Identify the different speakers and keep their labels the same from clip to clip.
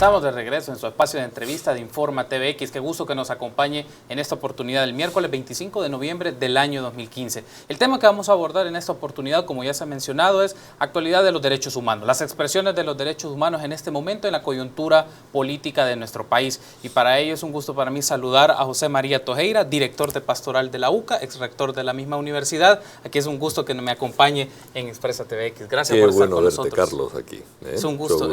Speaker 1: Estamos de regreso en su espacio de entrevista de Informa TVX. Qué gusto que nos acompañe en esta oportunidad el miércoles 25 de noviembre del año 2015. El tema que vamos a abordar en esta oportunidad, como ya se ha mencionado, es actualidad de los derechos humanos, las expresiones de los derechos humanos en este momento en la coyuntura política de nuestro país. Y para ello es un gusto para mí saludar a José María Tojeira, director de Pastoral de la UCA, ex rector de la misma universidad. Aquí es un gusto que me acompañe en Expresa TVX. Gracias por estar con nosotros.
Speaker 2: Carlos, aquí.
Speaker 1: Es un gusto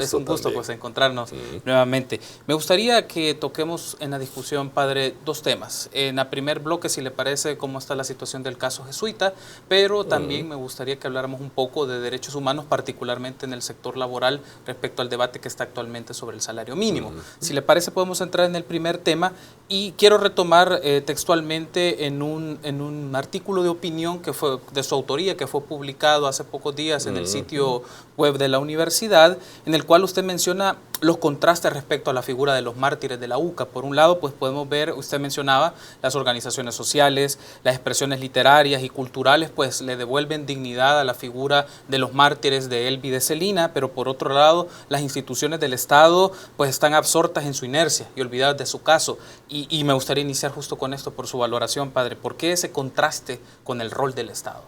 Speaker 1: pues encontrarnos nuevamente. Me gustaría que toquemos en la discusión, padre, dos temas. En el primer bloque, si le parece, cómo está la situación del caso jesuita, pero también me gustaría que habláramos un poco de derechos humanos, particularmente en el sector laboral, respecto al debate que está actualmente sobre el salario mínimo. Si le parece, podemos entrar en el primer tema y quiero retomar textualmente en un artículo de opinión que fue de su autoría, que fue publicado hace pocos días en el sitio web de la universidad, en el cual usted menciona los contrastes respecto a la figura de los mártires de la UCA. Por un lado, pues podemos ver, usted mencionaba, las organizaciones sociales, las expresiones literarias y culturales, pues le devuelven dignidad a la figura de los mártires de Elvi de Celina, pero por otro lado, las instituciones del Estado pues están absortas en su inercia y olvidadas de su caso. Y me gustaría iniciar justo con esto por su valoración, padre. ¿Por qué ese contraste con el rol del Estado?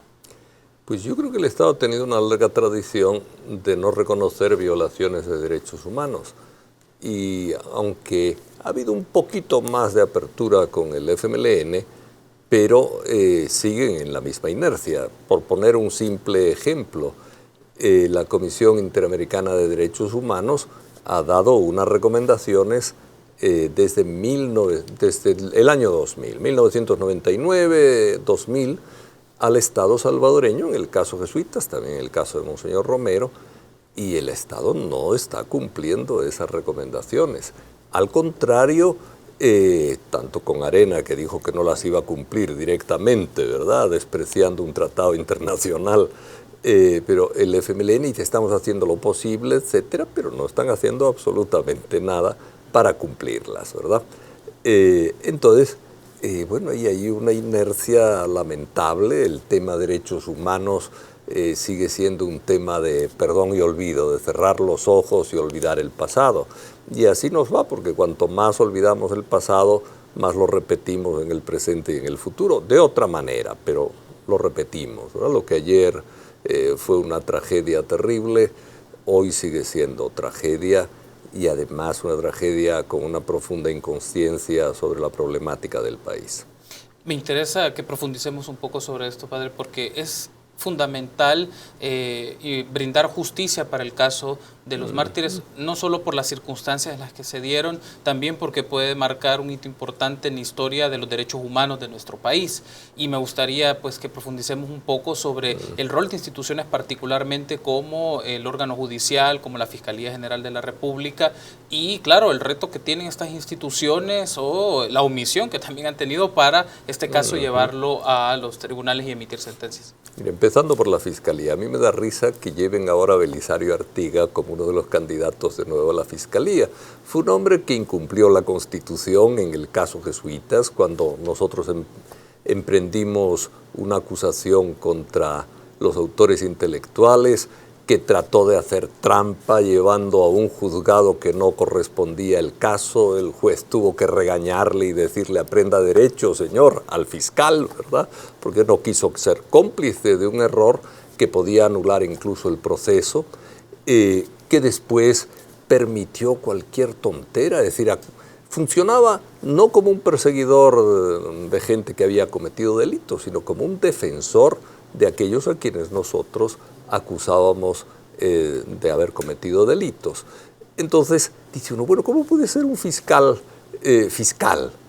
Speaker 2: Pues yo creo que el Estado ha tenido una larga tradición de no reconocer violaciones de derechos humanos. Y aunque ha habido un poquito más de apertura con el FMLN, pero siguen en la misma inercia. Por poner un simple ejemplo, la Comisión Interamericana de Derechos Humanos ha dado unas recomendaciones desde el año 2000, 1999, 2000, al Estado salvadoreño, en el caso jesuitas, también en el caso de Monseñor Romero, y el Estado no está cumpliendo esas recomendaciones. Al contrario, tanto con Arena, que dijo que no las iba a cumplir directamente, ¿verdad?, despreciando un tratado internacional, pero el FMLN dice, estamos haciendo lo posible, etcétera, pero no están haciendo absolutamente nada para cumplirlas, ¿verdad? Entonces, bueno, y hay una inercia lamentable. El tema de derechos humanos sigue siendo un tema de perdón y olvido, de cerrar los ojos y olvidar el pasado. Y así nos va, porque cuanto más olvidamos el pasado, más lo repetimos en el presente y en el futuro, de otra manera, pero lo repetimos, ¿verdad? Lo que ayer fue una tragedia terrible, hoy sigue siendo tragedia, y además una tragedia con una profunda inconsciencia sobre la problemática del país.
Speaker 1: Me interesa que profundicemos un poco sobre esto, padre, porque es fundamental y brindar justicia para el caso de los mártires, no solo por las circunstancias en las que se dieron, también porque puede marcar un hito importante en la historia de los derechos humanos de nuestro país. Y me gustaría pues que profundicemos un poco sobre el rol de instituciones, particularmente como el órgano judicial, como la Fiscalía General de la República, y claro, el reto que tienen estas instituciones o la omisión que también han tenido para este caso llevarlo a los tribunales y emitir sentencias.
Speaker 2: Mira, empezando por la Fiscalía, a mí me da risa que lleven ahora a Belisario Artiga como uno de los candidatos de nuevo a la Fiscalía. Fue un hombre que incumplió la Constitución en el caso jesuitas, cuando nosotros emprendimos una acusación contra los autores intelectuales, que trató de hacer trampa llevando a un juzgado que no correspondía el caso. El juez tuvo que regañarle y decirle, aprenda derecho, señor, al fiscal, ¿verdad? Porque no quiso ser cómplice de un error que podía anular incluso el proceso, que después permitió cualquier tontera, es decir, funcionaba no como un perseguidor de gente que había cometido delitos, sino como un defensor de aquellos a quienes nosotros acusábamos de haber cometido delitos. Entonces, dice uno, bueno, ¿cómo puede ser un fiscal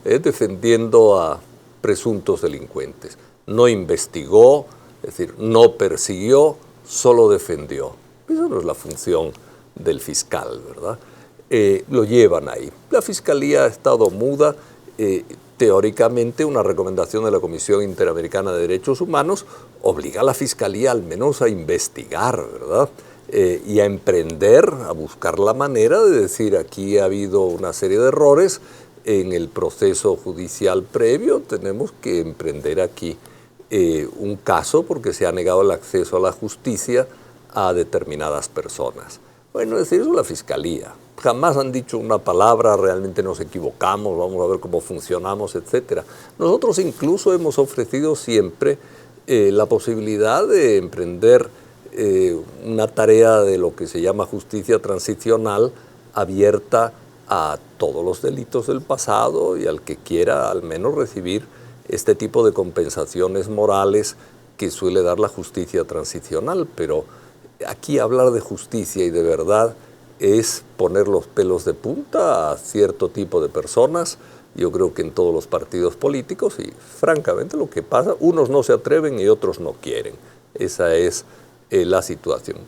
Speaker 2: defendiendo a presuntos delincuentes? No investigó, es decir, no persiguió, solo defendió. Esa no es la función del fiscal, ¿verdad? Lo llevan ahí. La Fiscalía ha estado muda. Teóricamente, una recomendación de la Comisión Interamericana de Derechos Humanos obliga a la Fiscalía al menos a investigar, ¿verdad? Y a emprender, a buscar la manera de decir, aquí ha habido una serie de errores en el proceso judicial previo, tenemos que emprender aquí un caso porque se ha negado el acceso a la justicia a determinadas personas. Bueno, es decir, eso es la Fiscalía. jamás han dicho una palabra, realmente nos equivocamos, vamos a ver cómo funcionamos, etc. Nosotros incluso hemos ofrecido siempre la posibilidad de emprender una tarea de lo que se llama justicia transicional abierta a todos los delitos del pasado y al que quiera al menos recibir este tipo de compensaciones morales que suele dar la justicia transicional. Pero aquí hablar de justicia y de verdad es poner los pelos de punta a cierto tipo de personas. Yo creo que en todos los partidos políticos, y francamente lo que pasa, unos no se atreven y otros no quieren. Esa es la situación.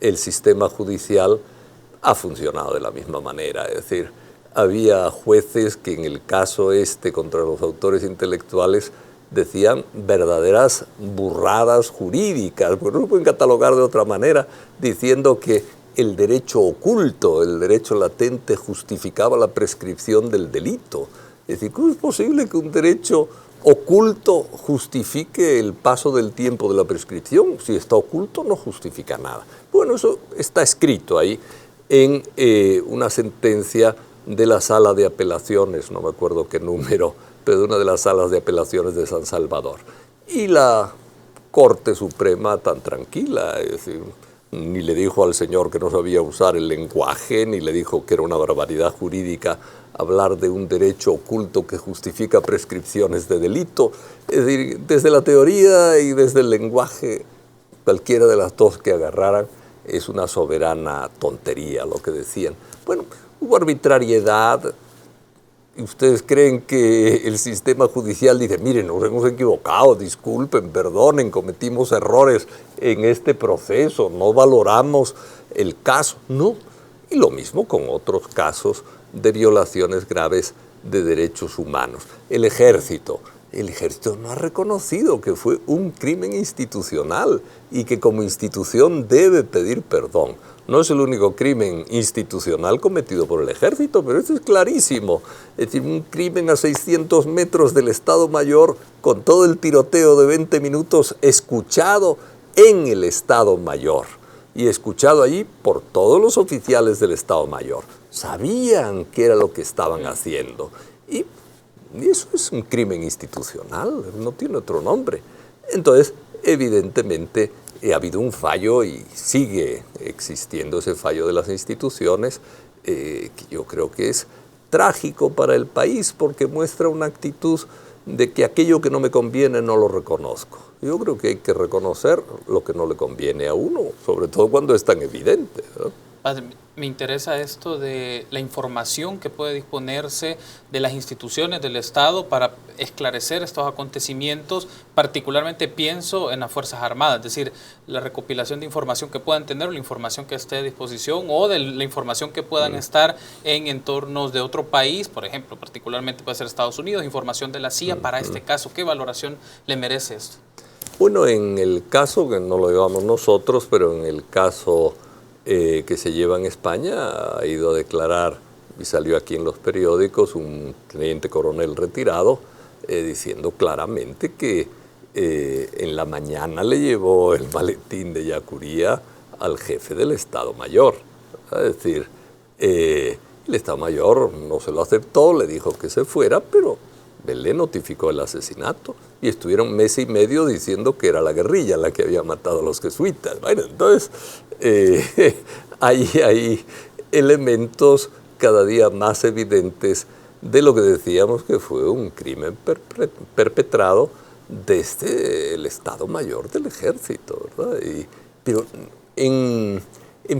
Speaker 2: El sistema judicial ha funcionado de la misma manera. Es decir, había jueces que en el caso contra los autores intelectuales decían verdaderas burradas jurídicas, porque no se pueden catalogar de otra manera, diciendo que el derecho oculto, el derecho latente justificaba la prescripción del delito. Es decir, ¿cómo es posible que un derecho oculto justifique el paso del tiempo de la prescripción? Si está oculto no justifica nada. Bueno, eso está escrito ahí en una sentencia de la Sala de Apelaciones, no me acuerdo qué número, pero de una de las salas de apelaciones de San Salvador. Y la Corte Suprema tan tranquila, es decir, ni le dijo al señor que no sabía usar el lenguaje, ni le dijo que era una barbaridad jurídica hablar de un derecho oculto que justifica prescripciones de delito. Es decir, desde la teoría y desde el lenguaje, cualquiera de las dos que agarraran, es una soberana tontería lo que decían. Bueno, hubo arbitrariedad. ¿Ustedes creen que el sistema judicial dice, miren, nos hemos equivocado, disculpen, perdonen, cometimos errores en este proceso, no valoramos el caso? No. Y lo mismo con otros casos de violaciones graves de derechos humanos. El ejército no ha reconocido que fue un crimen institucional y que como institución debe pedir perdón. No es el único crimen institucional cometido por el ejército, pero eso es clarísimo. Es decir, un crimen a 600 metros del Estado Mayor, con todo el tiroteo de 20 minutos escuchado en el Estado Mayor y escuchado allí por todos los oficiales del Estado Mayor. Sabían qué era lo que estaban haciendo. Y eso es un crimen institucional, no tiene otro nombre. Entonces, evidentemente, ha habido un fallo y sigue existiendo ese fallo de las instituciones, que yo creo que es trágico para el país porque muestra una actitud de que aquello que no me conviene no lo reconozco. Yo creo que hay que reconocer lo que no le conviene a uno, sobre todo cuando es tan evidente, ¿no?
Speaker 1: Padre, me interesa esto de la información que puede disponerse de las instituciones del Estado para esclarecer estos acontecimientos. Particularmente pienso en las Fuerzas Armadas, es decir, la recopilación de información que puedan tener, la información que esté a disposición o de la información que puedan estar en entornos de otro país, por ejemplo, particularmente puede ser Estados Unidos, información de la CIA para este caso. ¿Qué valoración le merece esto?
Speaker 2: Bueno, en el caso, que no lo llevamos nosotros, pero en el caso que se lleva en España, ha ido a declarar, y salió aquí en los periódicos, un teniente coronel retirado, diciendo claramente que en la mañana le llevó el maletín de Yacuría al jefe del Estado Mayor. Es decir, el Estado Mayor no se lo aceptó, le dijo que se fuera, pero le notificó el asesinato y estuvieron mes y medio diciendo que era la guerrilla la que había matado a los jesuitas. Bueno, entonces hay elementos cada día más evidentes de lo que decíamos que fue un crimen perpetrado desde el Estado Mayor del Ejército, ¿verdad? Pero en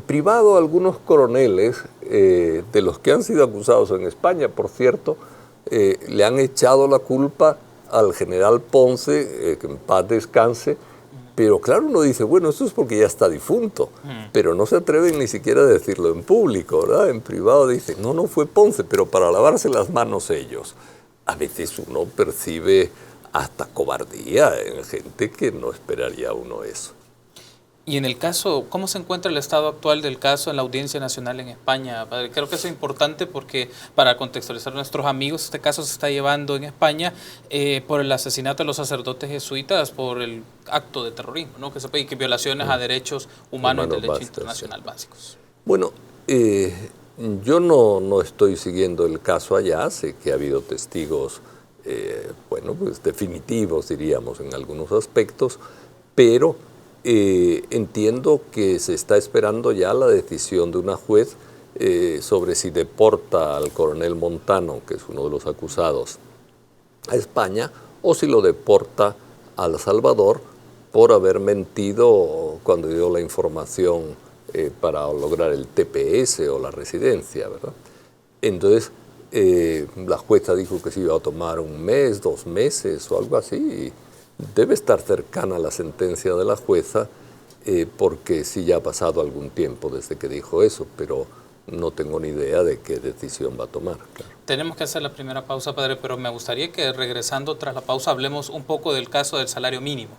Speaker 2: privado algunos coroneles, de los que han sido acusados en España, por cierto, le han echado la culpa al general Ponce, que en paz descanse, pero claro, uno dice, bueno, esto es porque ya está difunto, pero no se atreven ni siquiera a decirlo en público, ¿verdad? En privado dicen, no fue Ponce, pero para lavarse las manos ellos. A veces uno percibe hasta cobardía en gente que no esperaría uno eso.
Speaker 1: Y en el caso, ¿cómo se encuentra el estado actual del caso en la Audiencia Nacional en España, padre? Creo que eso es importante porque, para contextualizar a nuestros amigos, este caso se está llevando en España por el asesinato de los sacerdotes jesuitas, por el acto de terrorismo, ¿no? Que violaciones a derechos humanos y derechos internacionales básicos.
Speaker 2: Bueno, yo no estoy siguiendo el caso allá, sé que ha habido testigos, bueno, pues definitivos, diríamos, en algunos aspectos, pero entiendo que se está esperando ya la decisión de una juez sobre si deporta al coronel Montano, que es uno de los acusados, a España, o si lo deporta a El Salvador por haber mentido cuando dio la información para lograr el TPS o la residencia, ¿verdad? Entonces, la jueza dijo que se iba a tomar 1 mes, 2 meses o algo así. Y debe estar cercana a la sentencia de la jueza porque sí ya ha pasado algún tiempo desde que dijo eso, pero no tengo ni idea de qué decisión va a tomar. Claro.
Speaker 1: Tenemos que hacer la primera pausa, padre, pero me gustaría que regresando tras la pausa hablemos un poco del caso del salario mínimo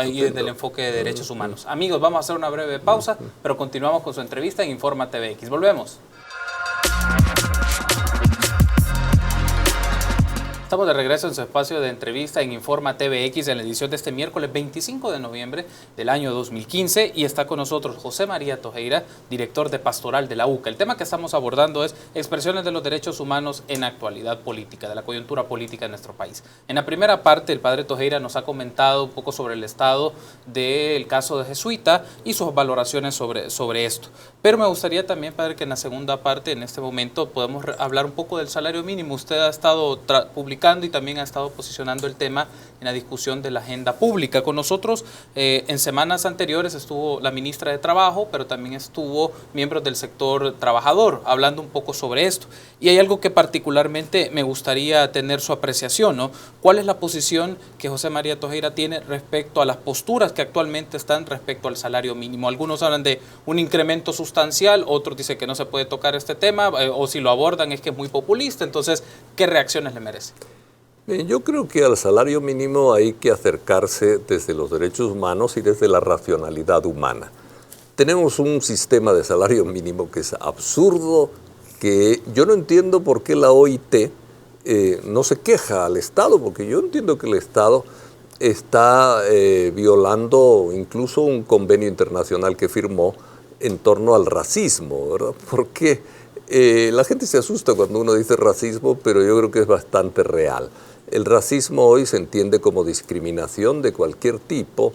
Speaker 1: y del enfoque de derechos humanos. Amigos, vamos a hacer una breve pausa, pero continuamos con su entrevista en Informa TVX. Volvemos. Estamos de regreso en su espacio de entrevista en Informa TVX en la edición de este miércoles 25 de noviembre del año 2015 y está con nosotros José María Tojeira, director de Pastoral de la UCA. El tema que estamos abordando es expresiones de los derechos humanos en actualidad política, de la coyuntura política en nuestro país. En la primera parte el padre Tojeira nos ha comentado un poco sobre el estado del caso de Jesuita y sus valoraciones sobre esto. Pero me gustaría también, padre, que en la segunda parte, en este momento, podemos hablar un poco del salario mínimo. Usted ha estado publicando y también ha estado posicionando el tema en la discusión de la agenda pública. Con nosotros en semanas anteriores estuvo la ministra de Trabajo, pero también estuvo miembros del sector trabajador hablando un poco sobre esto. Y hay algo que particularmente me gustaría tener su apreciación, ¿no? ¿Cuál es la posición que José María Tojeira tiene respecto a las posturas que actualmente están respecto al salario mínimo? Algunos hablan de un incremento sustancial, otros dicen que no se puede tocar este tema, o si lo abordan es que es muy populista. Entonces, ¿qué reacciones le merece?
Speaker 2: Yo creo que al salario mínimo hay que acercarse desde los derechos humanos y desde la racionalidad humana. Tenemos un sistema de salario mínimo que es absurdo, que yo no entiendo por qué la OIT no se queja al Estado, porque yo entiendo que el Estado está violando incluso un convenio internacional que firmó en torno al racismo, ¿verdad? Porque la gente se asusta cuando uno dice racismo, pero yo creo que es bastante real. El racismo hoy se entiende como discriminación de cualquier tipo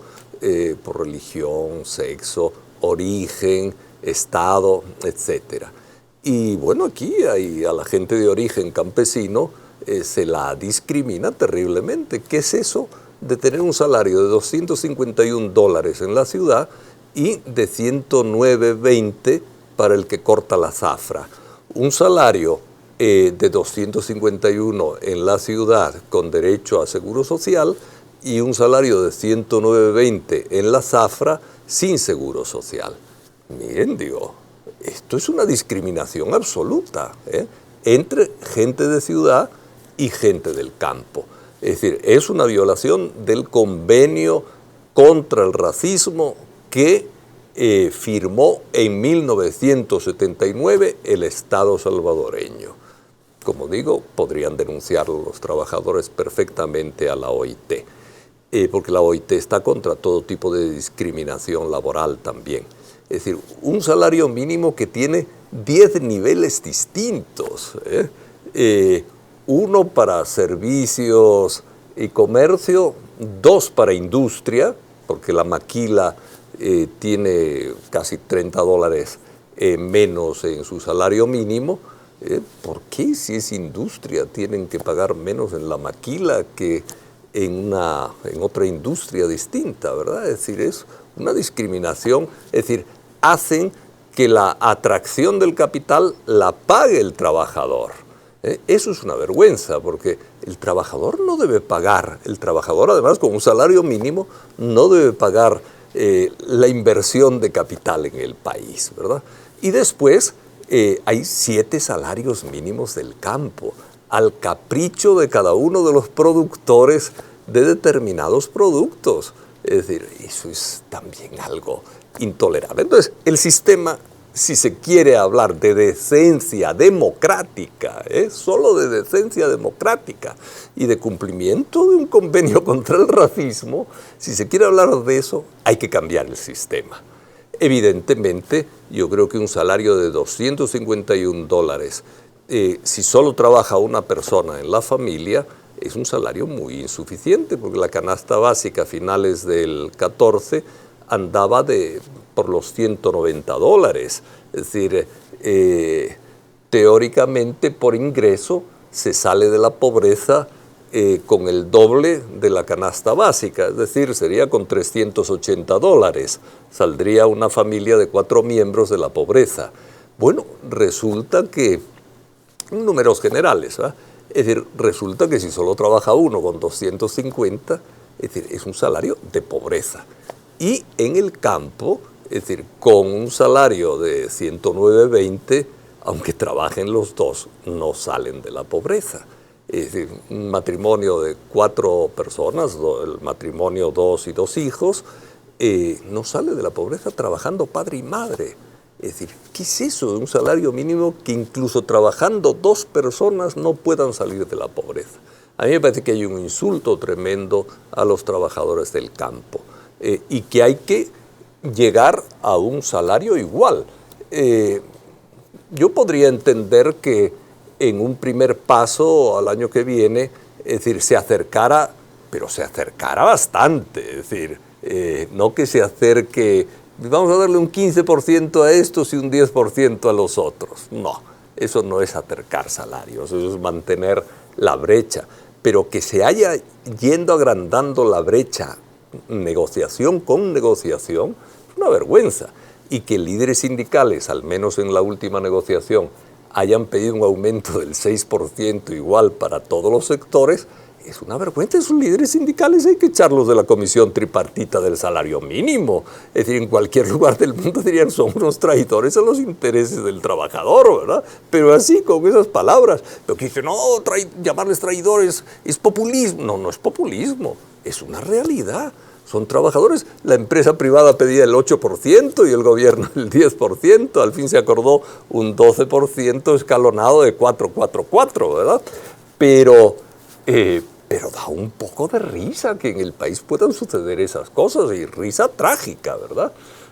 Speaker 2: por religión, sexo, origen, estado, etc. Y bueno, aquí a la gente de origen campesino se la discrimina terriblemente. ¿Qué es eso de tener un salario de $251 en la ciudad y de 109.20 para el que corta la zafra? Un salario de 251 en la ciudad con derecho a seguro social y un salario de 109.20 en la zafra sin seguro social. Miren, digo, esto es una discriminación absoluta entre gente de ciudad y gente del campo. Es decir, es una violación del convenio contra el racismo que firmó en 1979 el Estado salvadoreño. Como digo, podrían denunciarlo los trabajadores perfectamente a la OIT, porque la OIT está contra todo tipo de discriminación laboral también. Es decir, un salario mínimo que tiene 10 niveles distintos, uno para servicios y comercio, 2 para industria, porque la maquila tiene casi $30 menos en su salario mínimo. ¿Por qué si es industria tienen que pagar menos en la maquila que en otra industria distinta, ¿verdad? Es decir, es una discriminación, es decir, hacen que la atracción del capital la pague el trabajador. Eso es una vergüenza, porque el trabajador no debe pagar, el trabajador además con un salario mínimo no debe pagar la inversión de capital en el país, ¿verdad? Y después hay 7 salarios mínimos del campo, al capricho de cada uno de los productores de determinados productos. Es decir, eso es también algo intolerable. Entonces, el sistema, si se quiere hablar de decencia democrática, solo de decencia democrática y de cumplimiento de un convenio contra el racismo, si se quiere hablar de eso, hay que cambiar el sistema. Evidentemente, yo creo que un salario de $251, si solo trabaja una persona en la familia, es un salario muy insuficiente, porque la canasta básica a finales del 14 andaba por los $190. Es decir, teóricamente por ingreso se sale de la pobreza con el doble de la canasta básica, es decir, sería con $380. Saldría una familia de 4 miembros de la pobreza. Bueno, resulta que, números generales, ¿verdad? Es decir, resulta que si solo trabaja uno con 250, es decir, es un salario de pobreza. Y en el campo, es decir, con un salario de 109.20, aunque trabajen los dos, no salen de la pobreza. Es decir, un matrimonio de 4 personas, el matrimonio 2 y 2 hijos, no sale de la pobreza trabajando padre y madre. Es decir, ¿qué es eso de un salario mínimo que incluso trabajando 2 personas no puedan salir de la pobreza? A mí me parece que hay un insulto tremendo a los trabajadores del campo y que hay que llegar a un salario igual. Yo podría entender que en un primer paso al año que viene, es decir, se acercara, pero se acercara bastante, es decir, no que se acerque, vamos a darle un 15% a estos y un 10% a los otros. No, eso no es acercar salarios, eso es mantener la brecha, pero que se haya yendo agrandando la brecha, negociación con negociación, es una vergüenza. Y que líderes sindicales, al menos en la última negociación, hayan pedido un aumento del 6% igual para todos los sectores, es una vergüenza. Esos líderes sindicales hay que echarlos de la comisión tripartita del salario mínimo. Es decir, en cualquier lugar del mundo dirían son unos traidores a los intereses del trabajador, ¿verdad? Pero así, con esas palabras. Pero que dicen, no, llamarles traidores es populismo. No, no es populismo, es una realidad. Son trabajadores, la empresa privada pedía el 8% y el gobierno el 10%, al fin se acordó un 12% escalonado de 4-4-4, ¿verdad? Pero da un poco de risa que en el país puedan suceder esas cosas, y risa trágica, ¿verdad?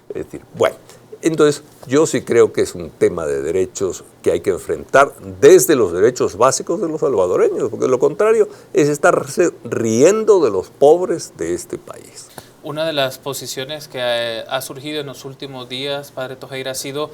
Speaker 2: Es decir, bueno, entonces yo sí creo que es un tema de derechos que hay que enfrentar desde los derechos básicos de los salvadoreños, porque lo contrario es estarse riendo de los pobres de este país.
Speaker 1: Una de las posiciones que ha surgido en los últimos días, padre Tojeira, ha sido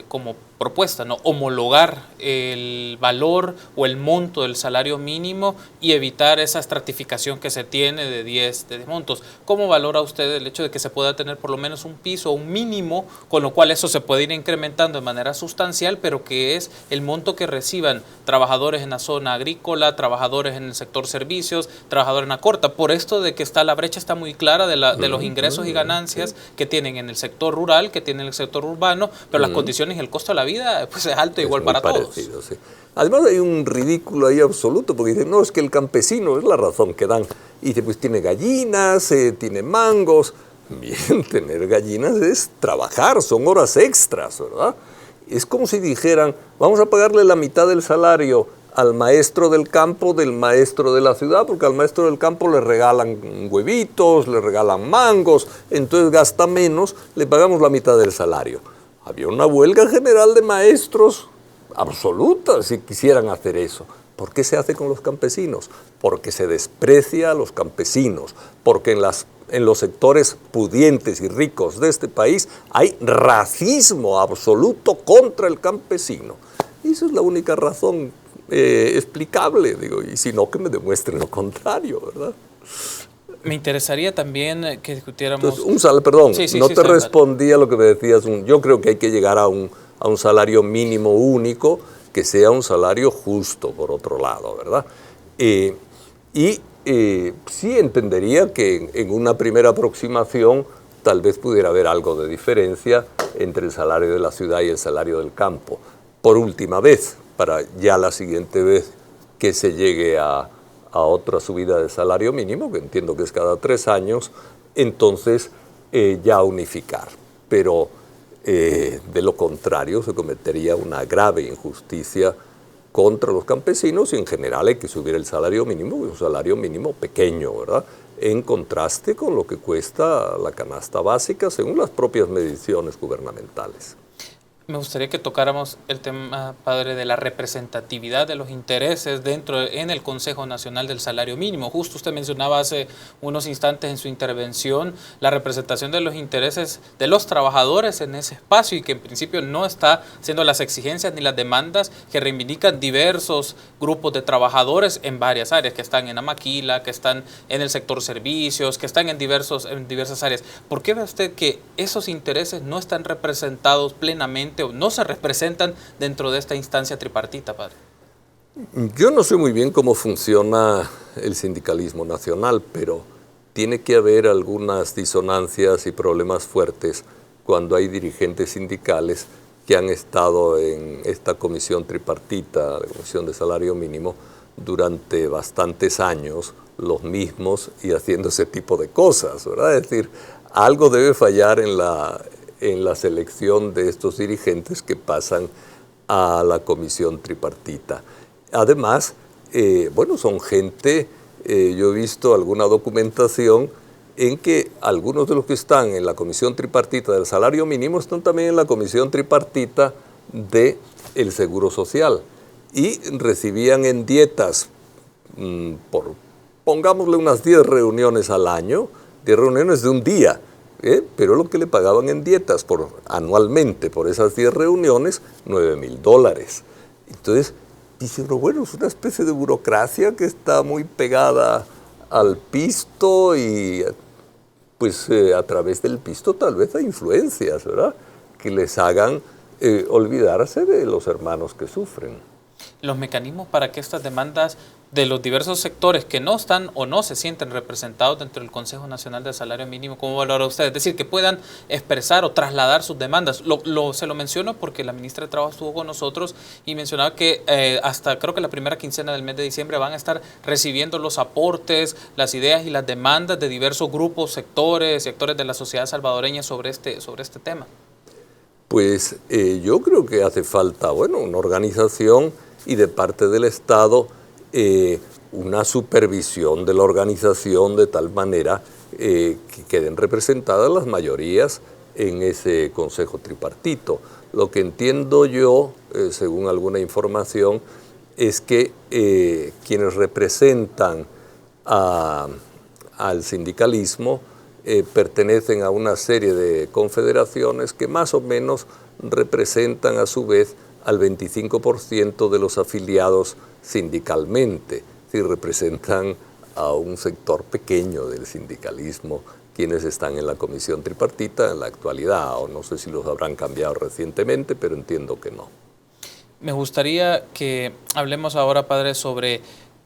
Speaker 1: como propuesta, ¿no? Homologar el valor o el monto del salario mínimo y evitar esa estratificación que se tiene de 10 montos. ¿Cómo valora usted el hecho de que se pueda tener por lo menos un piso, un mínimo, con lo cual eso se puede ir incrementando de manera sustancial, pero que es el monto que reciban trabajadores en la zona agrícola, trabajadores en el sector servicios, trabajadores en la corta? Por esto de que la brecha está muy clara de los ingresos y ganancias que tienen en el sector rural, que tienen en el sector urbano, pero las condiciones y el costo de la vida pues es alto, igual para
Speaker 2: parecido,
Speaker 1: todos.
Speaker 2: Sí. Además hay un ridículo ahí absoluto, porque dicen, no, es que el campesino, es la razón que dan, y dice, pues tiene gallinas, tiene mangos. Bien, tener gallinas es trabajar, son horas extras, ¿verdad? Es como si dijeran, vamos a pagarle la mitad del salario al maestro del campo del maestro de la ciudad, porque al maestro del campo le regalan huevitos, le regalan mangos, entonces gasta menos, le pagamos la mitad del salario. Había una huelga general de maestros absoluta si quisieran hacer eso. ¿Por qué se hace con los campesinos? Porque se desprecia a los campesinos, porque en los sectores pudientes y ricos de este país hay racismo absoluto contra el campesino. Y esa es la única razón explicable, digo, y si no, que me demuestren lo contrario, ¿verdad?
Speaker 1: Me interesaría también que discutiéramos...
Speaker 2: Entonces, no te respondí a lo que me decías. Yo creo que hay que llegar a un salario mínimo único, que sea un salario justo, por otro lado, ¿verdad? Sí entendería que en una primera aproximación tal vez pudiera haber algo de diferencia entre el salario de la ciudad y el salario del campo. Por última vez, para ya la siguiente vez que se llegue a otra subida de salario mínimo, que entiendo que es cada 3 años, entonces ya unificar. Pero de lo contrario se cometería una grave injusticia contra los campesinos, y en general hay que subir el salario mínimo, un salario mínimo pequeño, ¿verdad? en contraste con lo que cuesta la canasta básica según las propias mediciones gubernamentales.
Speaker 1: Me gustaría que tocáramos el tema, padre, de la representatividad de los intereses en el Consejo Nacional del Salario Mínimo. Justo usted mencionaba hace unos instantes en su intervención la representación de los intereses de los trabajadores en ese espacio y que en principio no está haciendo las exigencias ni las demandas que reivindican diversos grupos de trabajadores en varias áreas, que están en Amaquila, que están en el sector servicios, que están en diversas áreas. ¿Por qué ve usted que esos intereses no están representados plenamente o no se representan dentro de esta instancia tripartita, padre?
Speaker 2: Yo no sé muy bien cómo funciona el sindicalismo nacional, pero tiene que haber algunas disonancias y problemas fuertes cuando hay dirigentes sindicales que han estado en esta comisión tripartita, la Comisión de Salario Mínimo, durante bastantes años, los mismos, y haciendo ese tipo de cosas, ¿verdad? Es decir, algo debe fallar en la selección de estos dirigentes que pasan a la comisión tripartita. Además, bueno, son gente, yo he visto alguna documentación en que algunos de los que están en la comisión tripartita del salario mínimo están también en la comisión tripartita del Seguro Social y recibían en dietas pongámosle unas 10 reuniones al año, 10 reuniones de un día, pero lo que le pagaban en dietas anualmente por esas 10 reuniones, $9,000. Entonces, dice uno, bueno, es una especie de burocracia que está muy pegada al pisto y pues a través del pisto tal vez hay influencias, ¿verdad?, que les hagan olvidarse de los hermanos que sufren.
Speaker 1: Los mecanismos para que estas demandas de los diversos sectores que no están o no se sienten representados dentro del Consejo Nacional del Salario Mínimo, ¿cómo valora usted? Es decir, que puedan expresar o trasladar sus demandas. Se lo menciono porque la ministra de Trabajo estuvo con nosotros y mencionaba que hasta creo que la primera quincena del mes de diciembre van a estar recibiendo los aportes, las ideas y las demandas de diversos grupos, sectores de la sociedad salvadoreña sobre este tema.
Speaker 2: Pues yo creo que hace falta, bueno, una organización y de parte del Estado una supervisión de la organización de tal manera que queden representadas las mayorías en ese consejo tripartito. Lo que entiendo yo, según alguna información, es que quienes representan al sindicalismo pertenecen a una serie de confederaciones que más o menos representan a su vez al 25% de los afiliados sindicalmente, si representan a un sector pequeño del sindicalismo quienes están en la comisión tripartita en la actualidad, o no sé si los habrán cambiado recientemente, pero entiendo que no.
Speaker 1: Me gustaría que hablemos ahora, padre, sobre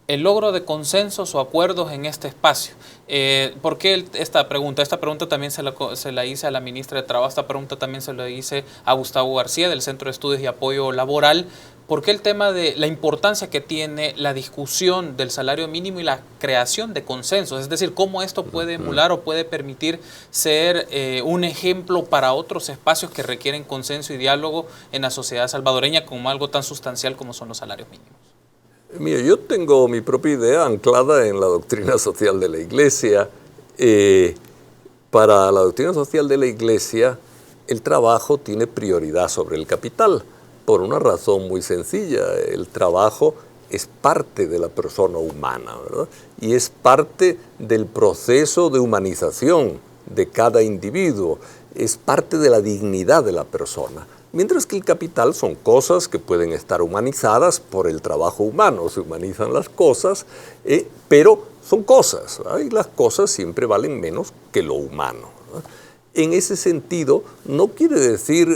Speaker 1: el logro de consensos o acuerdos en este espacio. ¿Por qué esta pregunta? Esta pregunta también se la hice a la ministra de Trabajo, esta pregunta también se la hice a Gustavo García del Centro de Estudios y Apoyo Laboral. ¿Por qué el tema de la importancia que tiene la discusión del salario mínimo y la creación de consensos? Es decir, cómo esto puede emular o puede permitir ser un ejemplo para otros espacios que requieren consenso y diálogo en la sociedad salvadoreña como algo tan sustancial como son los salarios mínimos.
Speaker 2: Mira, yo tengo mi propia idea anclada en la doctrina social de la Iglesia. Para la doctrina social de la Iglesia, el trabajo tiene prioridad sobre el capital, por una razón muy sencilla. El trabajo es parte de la persona humana, ¿verdad? Y es parte del proceso de humanización de cada individuo, es parte de la dignidad de la persona. Mientras que el capital son cosas que pueden estar humanizadas por el trabajo humano, se humanizan las cosas, pero son cosas, ¿verdad? Y las cosas siempre valen menos que lo humano, ¿verdad? En ese sentido, no quiere decir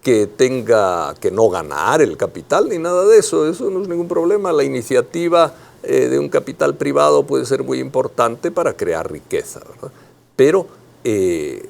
Speaker 2: que tenga que no ganar el capital ni nada de eso no es ningún problema. La iniciativa de un capital privado puede ser muy importante para crear riqueza, ¿verdad? Pero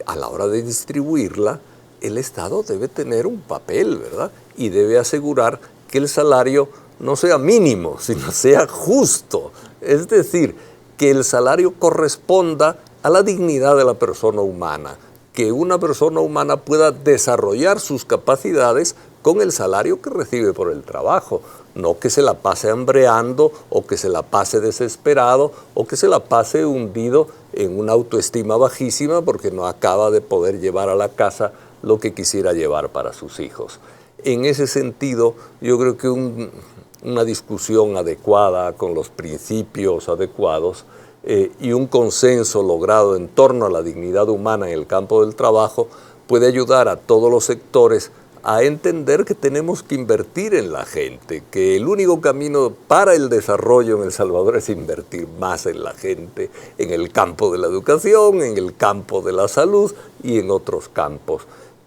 Speaker 2: a la hora de distribuirla, el Estado debe tener un papel, ¿verdad? Y debe asegurar que el salario no sea mínimo, sino sea justo. Es decir, que el salario corresponda a la dignidad de la persona humana, que una persona humana pueda desarrollar sus capacidades con el salario que recibe por el trabajo. no que se la pase hambreando o que se la pase desesperado o que se la pase hundido en una autoestima bajísima porque no acaba de poder llevar a la casa lo que quisiera llevar para sus hijos. En ese sentido, yo creo que una discusión adecuada con los principios adecuados y un consenso logrado en torno a la dignidad humana en el campo del trabajo puede ayudar a todos los sectores a entender que tenemos que invertir en la gente, que el único camino para el desarrollo en El Salvador es invertir más en la gente, en el campo de la educación, en el campo de la salud y en otros campos.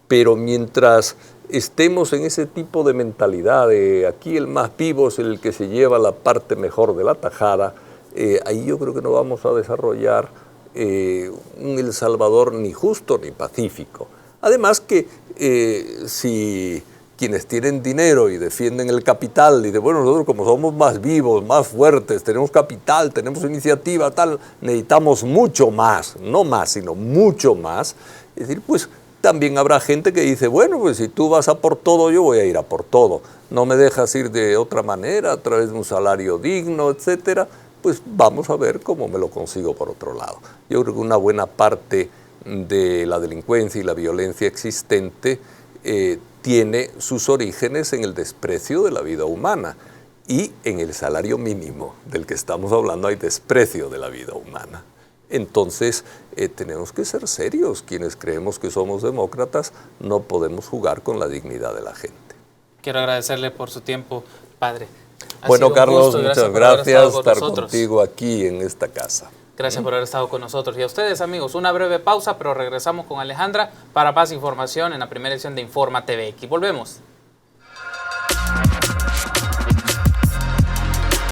Speaker 2: Pero mientras estemos en ese tipo de mentalidad de aquí el más vivo es el que se lleva la parte mejor de la tajada, ahí yo creo que no vamos a desarrollar un El Salvador ni justo ni pacífico. Además que si quienes tienen dinero y defienden el capital, dicen, bueno, nosotros como somos más vivos, más fuertes, tenemos capital, tenemos iniciativa, tal, necesitamos mucho más, no más, sino mucho más. Es decir, pues también habrá gente que dice, bueno, pues si tú vas a por todo, yo voy a ir a por todo. No me dejas ir de otra manera, a través de un salario digno, etcétera, pues vamos a ver cómo me lo consigo por otro lado. Yo creo que una buena parte de la delincuencia y la violencia existente tiene sus orígenes en el desprecio de la vida humana y en el salario mínimo del que estamos hablando hay desprecio de la vida humana. Entonces tenemos que ser serios, quienes creemos que somos demócratas no podemos jugar con la dignidad de la gente.
Speaker 1: Quiero agradecerle por su tiempo, padre.
Speaker 2: Bueno, Carlos, muchas gracias por estar contigo aquí en esta casa.
Speaker 1: Gracias por haber estado con nosotros. Y a ustedes, amigos, una breve pausa, pero regresamos con Alejandra para más información en la primera edición de Informa TV. Aquí volvemos.